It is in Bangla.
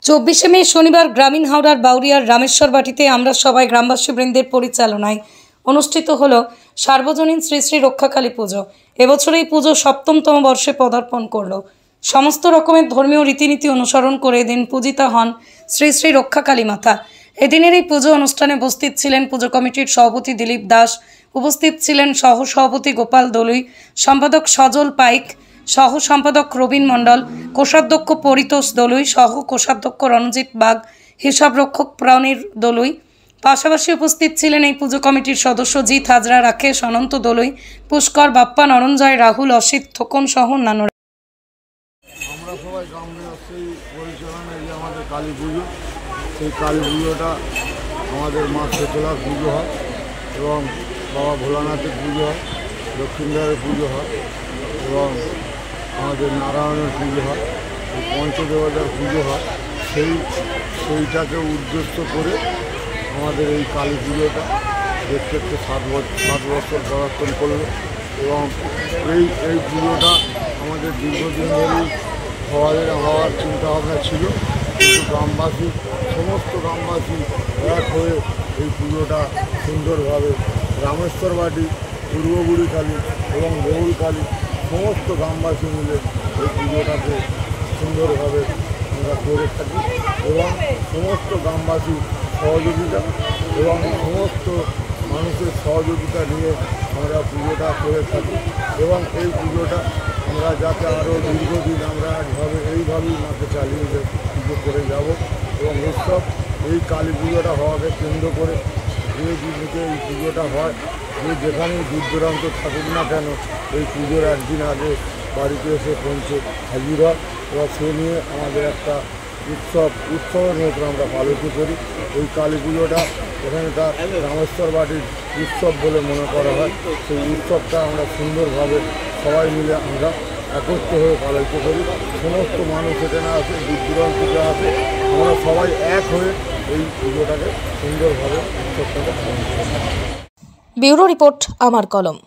24 মে শনিবার গ্রামীণ হাওড়ার বাউরিয়ার রামেশ্বর বাটিতে আমরা সবাই গ্রামবাসী বৃন্দের পরিচালনায় অনুষ্ঠিত হলো সার্বজনীন শ্রী শ্রী রক্ষাকালী পুজো। এবছর এই পুজো 7তম বর্ষে পদার্পণ করলো। সমস্ত রকমের ধর্মীয় রীতিনীতি অনুসরণ করে এদিন পূজিতা হন শ্রী শ্রী রক্ষাকালী মাতা। এদিনের এই পুজো অনুষ্ঠানে উপস্থিত ছিলেন পুজো কমিটির সভাপতি দিলীপ দাস, উপস্থিত ছিলেন সহ সভাপতি গোপাল দলুই, সম্পাদক সজল পাইক, সহ সম্পাদক রবীন মণ্ডল, কোষাধ্যক্ষ পরিতোষ দলুই, সহ কোষাধ্যক্ষ রণজিৎ বাগ, হিসাব রক্ষক প্রণীর দলুই। পাশাপাশি উপস্থিত ছিলেন এই পুজো কমিটির সদস্য জিৎ হাজরা, রাকেশ, অনন্ত দলুই, পুষ্কর, বাপ্পা, নরঞ্জয়, রাহুল, অসিত, থোকন সহ অন্যান্য। আমরা সবাই গ্রামবাসী পরিচালনায় যে আমাদের কালী পুজো, সেই কালী পুজোটা আমাদের মা শীতলার পুজো হয় এবং বাবা ভোলানাথের পুজো হয়, দক্ষিণদ্বারের পুজো হয় এবং আমাদের নারায়ণের পুজো হয়, পঞ্চদেবতার পুজো হয়। সেইটাকে উদ্দেশ্য করে আমাদের এই কালী পুজোটা দেখতে 7 বছর পদার্পণ করলো এবং এই পুজোটা আমাদের দীর্ঘদিন ধরেই হওয়ার চিন্তাভাবনা ছিল, কিন্তু গ্রামবাসী সমস্ত গ্রামবাসী এক হয়ে এই পুজোটা সুন্দরভাবে রামেশ্বর বাটি, পূর্বগুড়ি কালী এবং বহুল কালী সমস্ত গ্রামবাসী মিলে এই পুজোটাকে সুন্দরভাবে আমরা করে থাকি এবং সমস্ত গ্রামবাসী সহযোগিতা এবং সমস্ত মানুষের সহযোগিতা নিয়ে আমরা পুজোটা করে থাকি এবং এই পুজোটা আমরা যাতে আরও দীর্ঘদিন আমরা এইভাবেই মাকে চালিয়ে পুজো করে যাব এবং উৎসব এই কালী পুজোটা হওয়াকে কেন্দ্র করে যে দিনকে এই পুজোটা হয়, যে যেখানেই দূর দূরান্ত থাকুক না কেন এই পুজোর একদিন আগে বাড়িতে এসে পৌঁছে হাজির হয় এবং সে নিয়ে আমাদের একটা উৎসবের মতো আমরা পালিত করি। এই কালী পুজোটা এখানে তার রামেশ্বর বাটির উৎসব বলে মনে করা হয়। সেই উৎসবটা আমরা সুন্দরভাবে সবাই মিলে আমরা একত্র হয়ে পালিত করি। সমস্ত মানুষ এখানে আসে, দূর দূরান্ত থেকে আসে, আমরা সবাই এক হয়ে এই পুজোটাকে সুন্দরভাবে উৎসবটাকে পালন করি। ব্যুরো রিপোর্ট, আমার কলম।